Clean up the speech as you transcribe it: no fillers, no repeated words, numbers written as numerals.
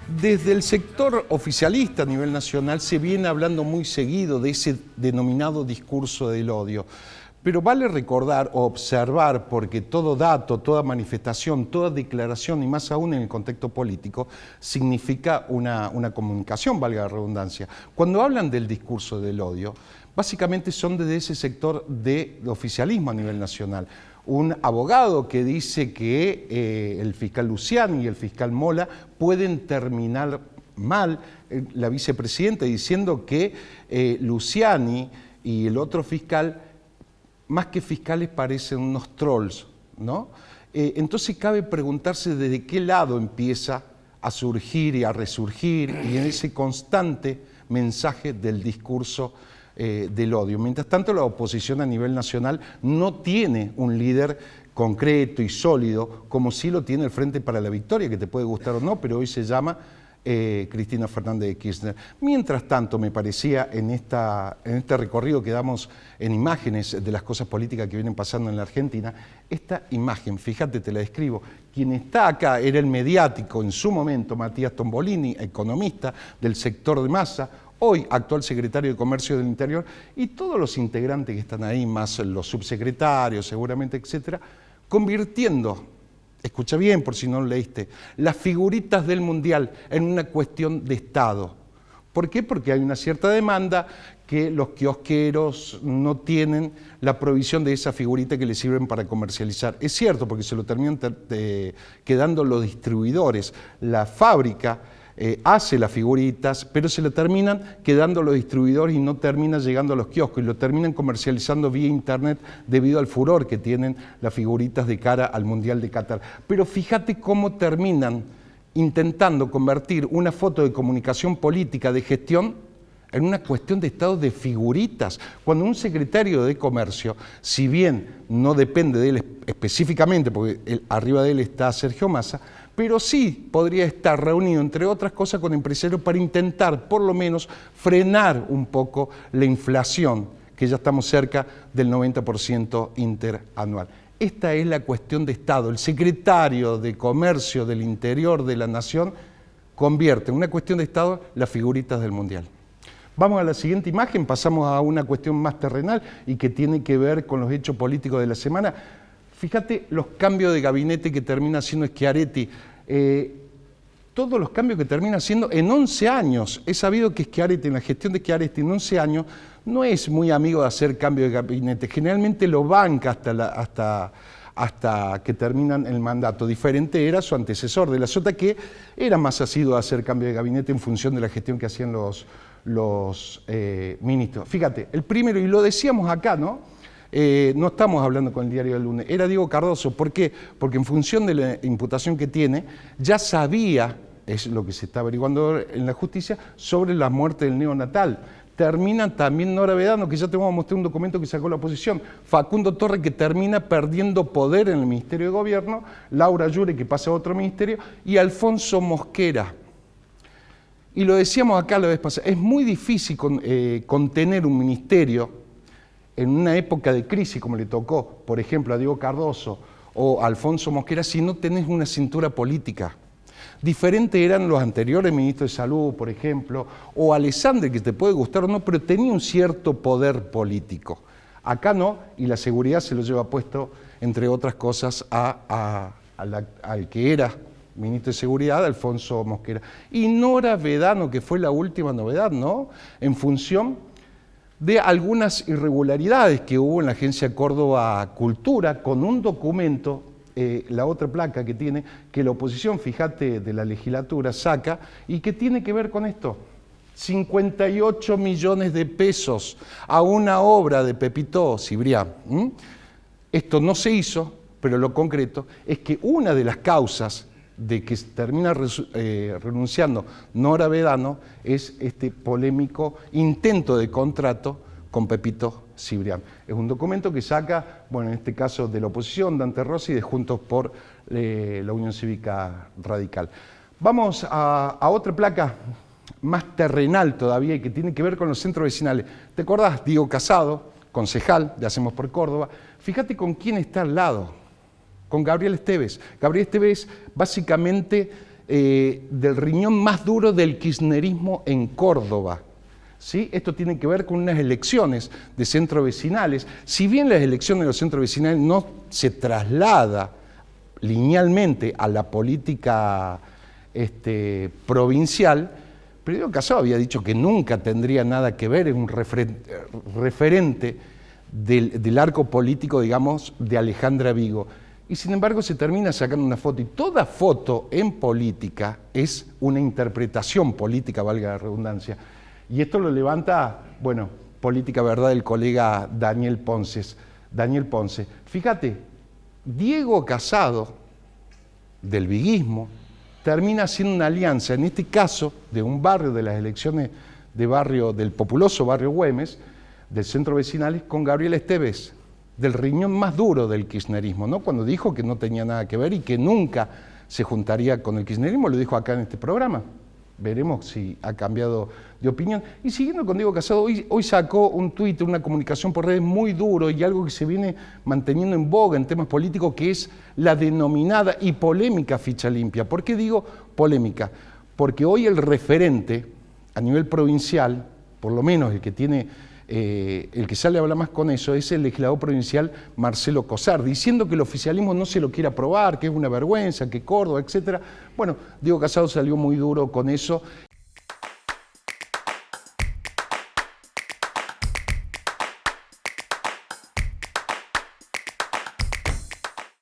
Desde el sector oficialista a nivel nacional se viene hablando muy seguido de ese denominado discurso del odio. Pero vale recordar o observar, porque todo dato, toda manifestación, toda declaración, y más aún en el contexto político, significa una comunicación, valga la redundancia. Cuando hablan del discurso del odio, básicamente son desde ese sector de oficialismo a nivel nacional. Un abogado que dice que el fiscal Luciani y el fiscal Mola pueden terminar mal, la vicepresidenta diciendo que Luciani y el otro fiscal, más que fiscales, parecen unos trolls, ¿no? Entonces cabe preguntarse desde qué lado empieza a surgir y a resurgir y en ese constante mensaje del discurso del odio. Mientras tanto, la oposición a nivel nacional no tiene un líder concreto y sólido, como sí lo tiene el Frente para la Victoria, que te puede gustar o no, pero hoy se llama Cristina Fernández de Kirchner. Mientras tanto, me parecía en este recorrido que damos en imágenes de las cosas políticas que vienen pasando en la Argentina, esta imagen, fíjate, te la describo, quien está acá era el mediático en su momento, Matías Tombolini, economista del sector de Massa, hoy actual secretario de Comercio del Interior, y todos los integrantes que están ahí, más los subsecretarios seguramente, etcétera, convirtiendo, escucha bien por si no lo leíste, las figuritas del Mundial en una cuestión de Estado. ¿Por qué? Porque hay una cierta demanda que los kiosqueros no tienen la provisión de esa figurita que les sirven para comercializar. Es cierto, porque se lo terminan quedando los distribuidores. La fábrica hace las figuritas, pero se le terminan quedando los distribuidores y no termina llegando a los kioscos y lo terminan comercializando vía internet debido al furor que tienen las figuritas de cara al Mundial de Qatar. Pero fíjate cómo terminan intentando convertir una foto de comunicación política de gestión en una cuestión de estado de figuritas, cuando un secretario de Comercio, si bien no depende de él específicamente, porque arriba de él está Sergio Massa, pero sí podría estar reunido, entre otras cosas, con empresarios para intentar, por lo menos, frenar un poco la inflación, que ya estamos cerca del 90% interanual. Esta es la cuestión de Estado. El secretario de Comercio del Interior de la Nación convierte en una cuestión de Estado las figuritas del Mundial. Vamos a la siguiente imagen, pasamos a una cuestión más terrenal y que tiene que ver con los hechos políticos de la semana. Fíjate los cambios de gabinete que termina haciendo Schiaretti. Todos los cambios que termina haciendo en 11 años. He sabido que Schiaretti, en la gestión de Schiaretti en 11 años, no es muy amigo de hacer cambio de gabinete. Generalmente lo banca hasta que terminan el mandato. Diferente era su antecesor de la Sota, que era más asiduo a hacer cambio de gabinete en función de la gestión que hacían los ministros. Fíjate, el primero, y lo decíamos acá, ¿no? No estamos hablando con el diario del lunes, era Diego Cardoso. ¿Por qué? Porque en función de la imputación que tiene, ya sabía, es lo que se está averiguando en la justicia, sobre la muerte del neonatal. Termina también Nora Vedano, que ya te vamos a mostrar un documento que sacó la oposición, Facundo Torre, que termina perdiendo poder en el Ministerio de Gobierno, Laura Yure, que pasa a otro ministerio, y Alfonso Mosquera. Y lo decíamos acá la vez pasada, es muy difícil contener un ministerio en una época de crisis como le tocó, por ejemplo, a Diego Cardoso o a Alfonso Mosquera, si no tenés una cintura política. Diferentes eran los anteriores ministros de Salud, por ejemplo, o Alessandri, que te puede gustar o no, pero tenía un cierto poder político. Acá no, y la seguridad se lo lleva puesto, entre otras cosas, al que era ministro de Seguridad, Alfonso Mosquera. Y Nora Vedano, que fue la última novedad, ¿no? En función de algunas irregularidades que hubo en la Agencia Córdoba Cultura, con un documento, la otra placa que tiene, que la oposición, fíjate, de la legislatura saca, y que tiene que ver con esto. 58 millones de pesos a una obra de Pepito Cibrián. Esto no se hizo, pero lo concreto es que una de las causas de que termina renunciando Nora Vedano es este polémico intento de contrato con Pepito Cibrián. Es un documento que saca, bueno, en este caso de la oposición, Dante Rossi, de Juntos por la Unión Cívica Radical. Vamos a otra placa más terrenal todavía y que tiene que ver con los centros vecinales. ¿Te acordás? Diego Casado, concejal de Hacemos por Córdoba. Fíjate con quién está al lado. Con Gabriel Esteves. Gabriel Esteves básicamente del riñón más duro del kirchnerismo en Córdoba. ¿Sí? Esto tiene que ver con unas elecciones de centros vecinales. Si bien las elecciones de los centros vecinales no se traslada linealmente a la política provincial, Pedro Casado había dicho que nunca tendría nada que ver, es un referente del arco político, digamos, de Alejandra Vigo. Y sin embargo se termina sacando una foto, y toda foto en política es una interpretación política, valga la redundancia. Y esto lo levanta, bueno, Política Verdad del colega Daniel Ponce. Fíjate, Diego Casado, del viguismo, termina haciendo una alianza, en este caso, de un barrio, de las elecciones de barrio, del populoso barrio Güemes, del centro vecinales, con Gabriela Esteves, del riñón más duro del kirchnerismo, ¿no? Cuando dijo que no tenía nada que ver y que nunca se juntaría con el kirchnerismo, lo dijo acá en este programa. Veremos si ha cambiado de opinión. Y siguiendo con Diego Casado, hoy sacó un tuit, una comunicación por redes muy duro y algo que se viene manteniendo en boga en temas políticos, que es la denominada y polémica ficha limpia. ¿Por qué digo polémica? Porque hoy el referente a nivel provincial, por lo menos el que tiene, el que sale a hablar más con eso, es el legislador provincial Marcelo Cosar, diciendo que el oficialismo no se lo quiere aprobar, que es una vergüenza, que Córdoba, etcétera. Bueno, Diego Casado salió muy duro con eso.